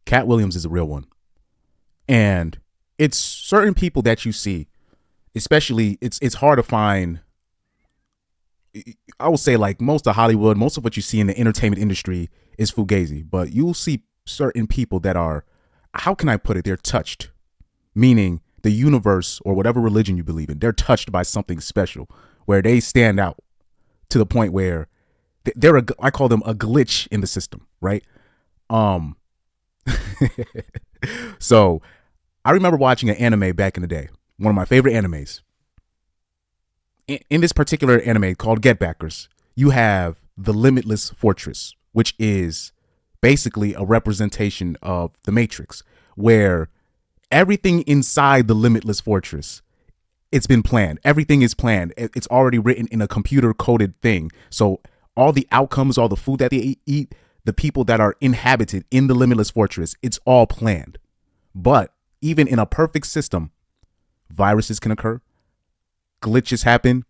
Katt Williams is a real one. And it's certain people that you see, especially it's hard to find. I would say like most of Hollywood, most of what you see in the entertainment industry is fugazi, but you'll see certain people that are, how can I put it? They're touched, meaning the universe or whatever religion you believe in, they're touched by something special where they stand out to the point where I call them a glitch in the system, right? So I remember watching an anime back in the day, one of my favorite animes. In this particular anime called Get Backers, you have the Limitless Fortress, which is basically a representation of the Matrix, where everything inside the Limitless Fortress, it's been planned. Everything is planned. It's already written in a computer coded thing. So all the outcomes, all the food that they eat, the people that are inhabited in the Limitless Fortress, it's all planned. But even in a perfect system, viruses can occur. Glitches happen.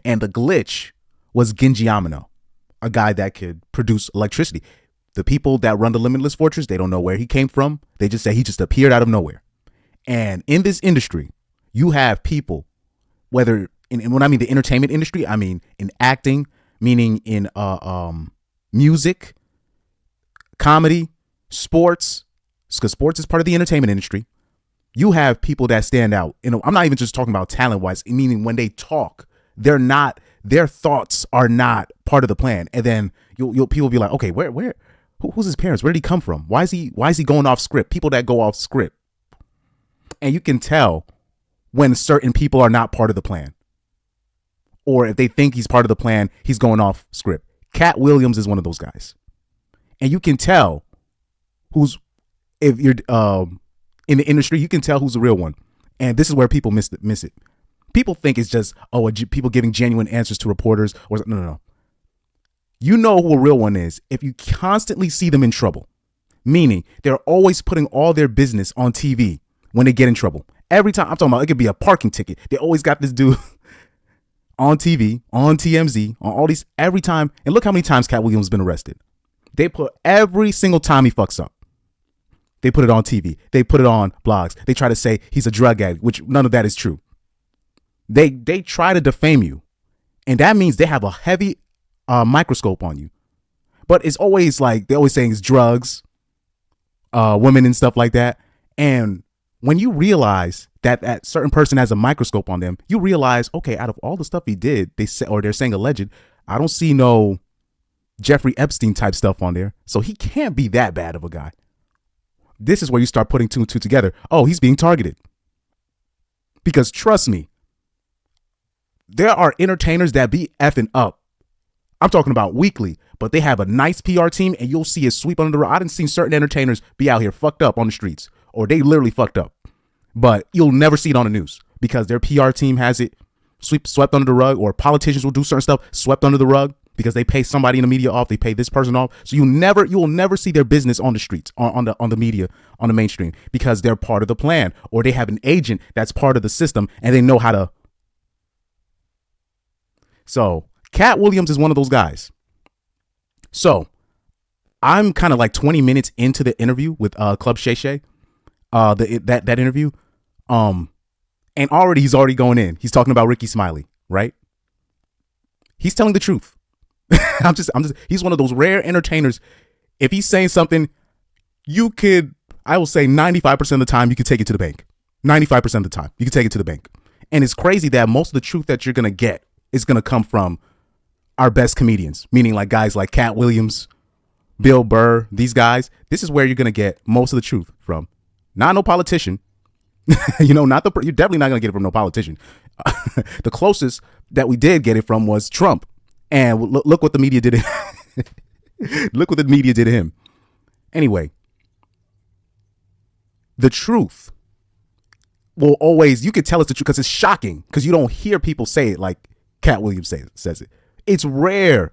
And the glitch was Genji Amino, a guy that could produce electricity. The people that run the Limitless Fortress, they don't know where he came from. They just say he just appeared out of nowhere. And in this industry, you have people, whether when I mean the entertainment industry, I mean in acting, meaning in music, comedy, sports, because sports is part of the entertainment industry. You have people that stand out. I'm not even just talking about talent wise, meaning when they talk, their thoughts are not part of the plan. And then people be like, okay, who's his parents? Where did he come from? Why is he going off script? People that go off script. And you can tell when certain people are not part of the plan. Or if they think he's part of the plan, he's going off script. Katt Williams is one of those guys. And you can tell if you're in the industry, you can tell who's the real one. And this is where people miss it. People think it's just, people giving genuine answers to reporters. Or no. You know who a real one is if you constantly see them in trouble. Meaning they're always putting all their business on TV when they get in trouble. Every time, I'm talking about, it could be a parking ticket. They always got this dude on TV, on TMZ, on all these, every time. And look how many times Katt Williams has been arrested. They put every single time he fucks up. They put it on TV. They put it on blogs. They try to say he's a drug addict, which none of that is true. They try to defame you. And that means they have a heavy microscope on you. But it's always like, they're always saying it's drugs, women and stuff like that. And when you realize that that certain person has a microscope on them, you realize, okay, out of all the stuff he did, they're saying alleged, I don't see no Jeffrey Epstein type stuff on there. So he can't be that bad of a guy. This is where you start putting two and two together. Oh, he's being targeted. Because trust me, there are entertainers that be effing up. I'm talking about weekly, but they have a nice PR team and you'll see it sweep under the rug. I done seen certain entertainers be out here fucked up on the streets, or they literally fucked up, but you'll never see it on the news because their PR team has it swept under the rug, or politicians will do certain stuff swept under the rug because they pay somebody in the media off. They pay this person off. So you will never see their business on the streets, on the media, on the mainstream, because they're part of the plan, or they have an agent that's part of the system and they know how to. So Katt Williams is one of those guys. So I'm kind of like 20 minutes into the interview with Club Shay Shay, that interview. And he's already going in. He's talking about Ricky Smiley, right? He's telling the truth. He's one of those rare entertainers. If he's saying something, I will say 95% of the time, you could take it to the bank. 95% of the time, you can take it to the bank. And it's crazy that most of the truth that you're going to get is going to come from our best comedians, meaning like guys like Katt Williams, Bill Burr, these guys. This is where you're going to get most of the truth from. Not no politician. You're definitely not going to get it from no politician. The closest that we did get it from was Trump. And look what the media did. Look what the media did to him. Anyway, the truth will always, you can tell it's the truth because it's shocking, because you don't hear people say it like Katt Williams says it. It's rare.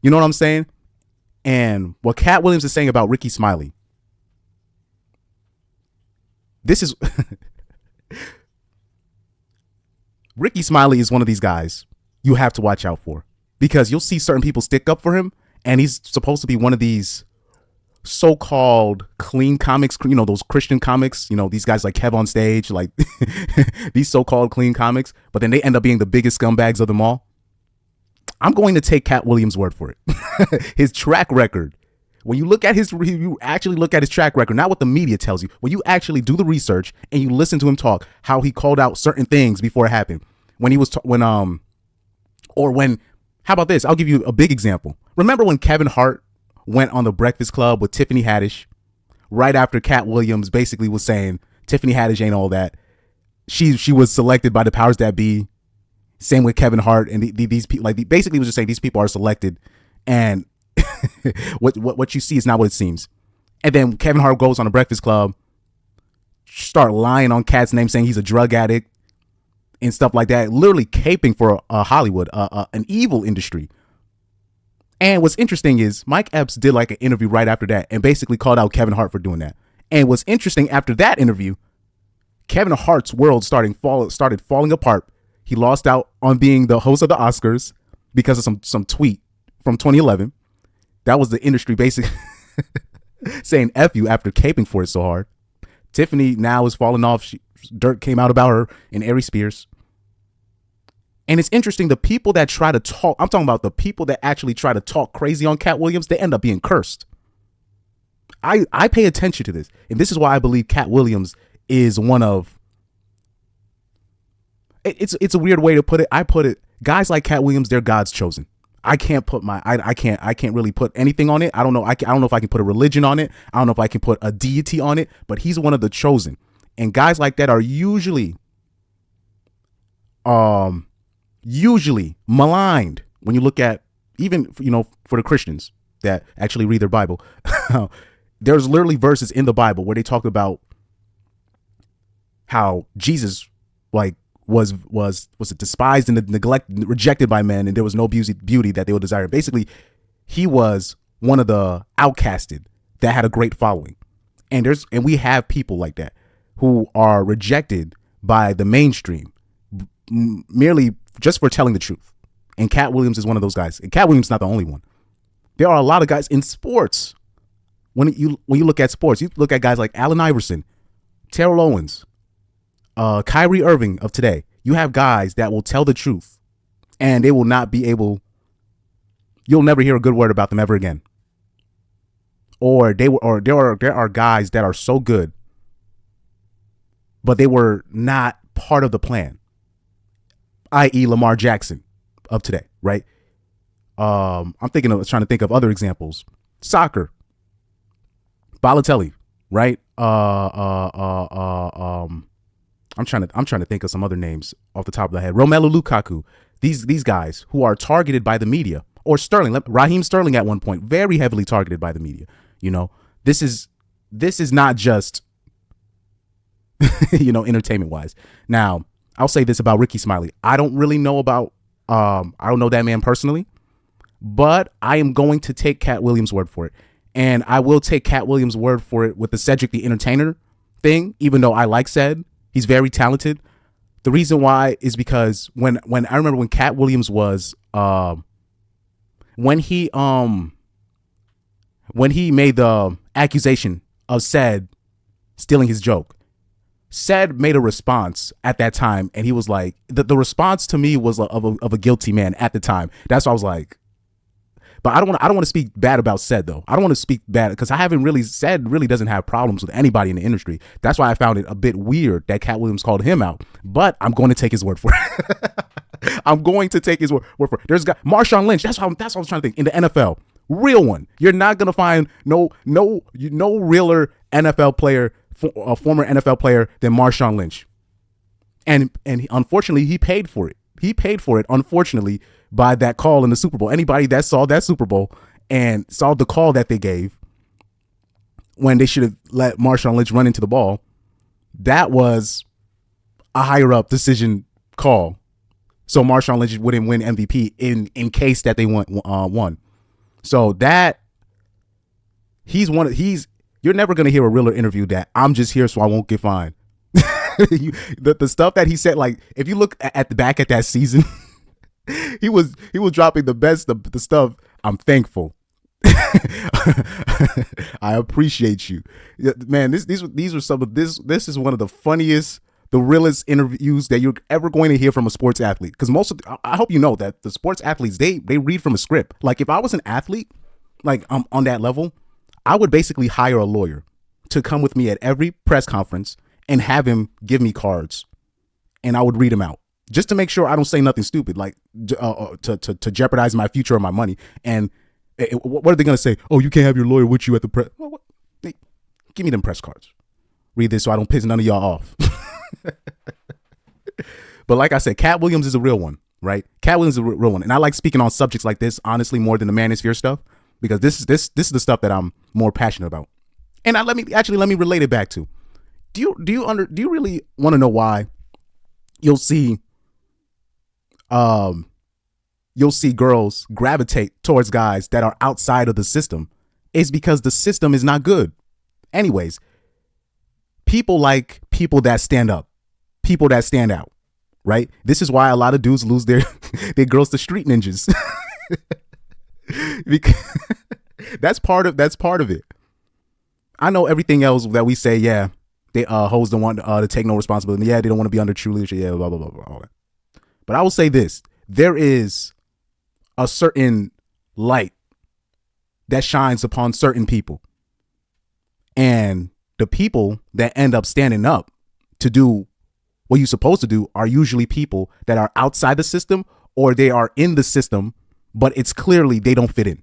You know what I'm saying? And what Katt Williams is saying about Ricky Smiley, this is Ricky Smiley is one of these guys you have to watch out for, because you'll see certain people stick up for him, and he's supposed to be one of these so-called clean comics, those Christian comics, these guys like Kev on Stage, like these so-called clean comics, but then they end up being the biggest scumbags of them all. I'm going to take Katt Williams' word for it. His track record, when you actually look at his track record, not what the media tells you, when you actually do the research and you listen to him talk, how he called out certain things before it happened. How about this? I'll give you a big example. Remember when Kevin Hart went on the Breakfast Club with Tiffany Haddish right after Katt Williams basically was saying Tiffany Haddish ain't all that. She was selected by the powers that be. Same with Kevin Hart, and these people, like, basically was just saying these people are selected, and what you see is not what it seems. And then Kevin Hart goes on the Breakfast Club, start lying on Katt's name, saying he's a drug addict and stuff like that, literally caping for Hollywood, an evil industry. And what's interesting is Mike Epps did like an interview right after that and basically called out Kevin Hart for doing that. And what's interesting, after that interview, Kevin Hart's world started falling apart. He lost out on being the host of the Oscars because of some tweet from 2011. That was the industry basically saying F you after caping for it so hard. Tiffany now is falling off. Dirt came out about her and Ari Spears. And it's interesting, the people that try to talk, I'm talking about the people that actually try to talk crazy on Katt Williams, they end up being cursed. I pay attention to this. And this is why I believe Katt Williams is one of, it's a weird way to put it. I put it, guys like Katt Williams, they're God's chosen. I can't really put anything on it. I don't know if I can put a religion on it. I don't know if I can put a deity on it, but he's one of the chosen. And guys like that are usually maligned when you look at, even, for the Christians that actually read their Bible. There's literally verses in the Bible where they talk about how Jesus, like, was it despised and neglected, rejected by men, and there was no beauty that they would desire. Basically, he was one of the outcasted that had a great following. And we have people like that who are rejected by the mainstream merely just for telling the truth. And Katt Williams is one of those guys. And Katt Williams is not the only one. There are a lot of guys in sports. When you look at sports, you look at guys like Allen Iverson, Terrell Owens, Kyrie Irving of today. You have guys that will tell the truth, and they will not be able. You'll never hear a good word about them ever again. Or there are guys that are so good, but they were not part of the plan. I.e. Lamar Jackson of today, right? I'm trying to think of other examples. Soccer, Balotelli, right? I'm trying to think of some other names off the top of the head. Romelu Lukaku, these guys who are targeted by the media, or Raheem Sterling at one point, very heavily targeted by the media. This is not just entertainment wise. Now, I'll say this about Ricky Smiley. I don't really know about I don't know that man personally, but I am going to take Katt Williams' word for it. And I will take Katt Williams' word for it with the Cedric the Entertainer thing, even though I like Ced. He's very talented. The reason why is because when I remember when Katt Williams was when he made the accusation of Ced stealing his joke, Ced made a response at that time, and he was like, the response to me was of a guilty man at the time. That's why I was like, but I don't want to speak bad about Ced though. I don't want to speak bad because Ced really doesn't have problems with anybody in the industry. That's why I found it a bit weird that Katt Williams called him out. But I'm going to take his word for it. I'm going to take his word for it. There's a guy, Marshawn Lynch. That's what I was trying to think. In the NFL, real one. You're not gonna find no realer NFL player, a former NFL player than Marshawn Lynch. And unfortunately, he paid for it. He paid for it, unfortunately, by that call in the Super Bowl. Anybody that saw that Super Bowl and saw the call that they gave when they should have let Marshawn Lynch run into the ball, that was a higher up decision call. So Marshawn Lynch wouldn't win MVP in case that they won. So that you're never going to hear a realer interview that I'm just here so I won't get fined. The stuff that he said, like, if you look at the back at that season, he was dropping the best, the stuff. I'm thankful. I appreciate you. Man, these are some of this is one of the funniest, the realest interviews that you're ever going to hear from a sports athlete. Because I hope you know that the sports athletes, they read from a script. Like if I was an athlete, like on that level, I would basically hire a lawyer to come with me at every press conference and have him give me cards, and I would read them out just to make sure I don't say nothing stupid, like to jeopardize my future or my money. And what are they gonna say? Oh, you can't have your lawyer with you at the press. Well, hey, give me them press cards. Read this so I don't piss none of y'all off. But like I said, Katt Williams is a real one, right? Katt Williams is a real one, and I like speaking on subjects like this honestly more than the manosphere stuff, because this is the stuff that I'm more passionate about. And let me relate it back to. Do you really want to know why you'll see girls gravitate towards guys that are outside of the system? It's because the system is not good. Anyways, people like people that stand up, people that stand out, right? This is why a lot of dudes lose their girls to street ninjas. Because that's part of it. I know everything else that we say, yeah, they hoes don't want to take no responsibility. Yeah, they don't want to be under true leadership. Yeah, blah, blah, blah, blah, all that. But I will say this. There is a certain light that shines upon certain people. And the people that end up standing up to do what you're supposed to do are usually people that are outside the system, or they are in the system, but it's clearly they don't fit in.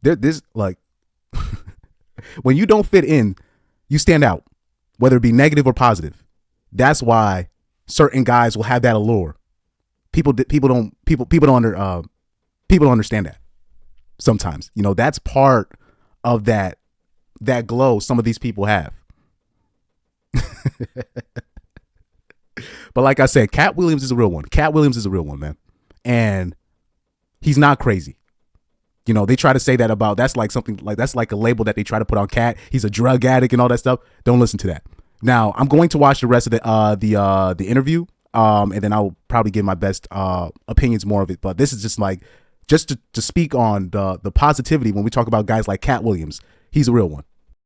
This like when you don't fit in, you stand out, whether it be negative or positive. That's why certain guys will have that allure. People don't understand that. Sometimes, that's part of that glow some of these people have. But like I said, Katt Williams is a real one. Katt Williams is a real one, man. And he's not crazy. They try to say that about, that's like a label that they try to put on Katt. He's a drug addict and all that stuff. Don't listen to that. Now, I'm going to watch the rest of the interview, and then I'll probably give my best opinions more of it. But this is just to speak on the positivity when we talk about guys like Katt Williams. He's a real one.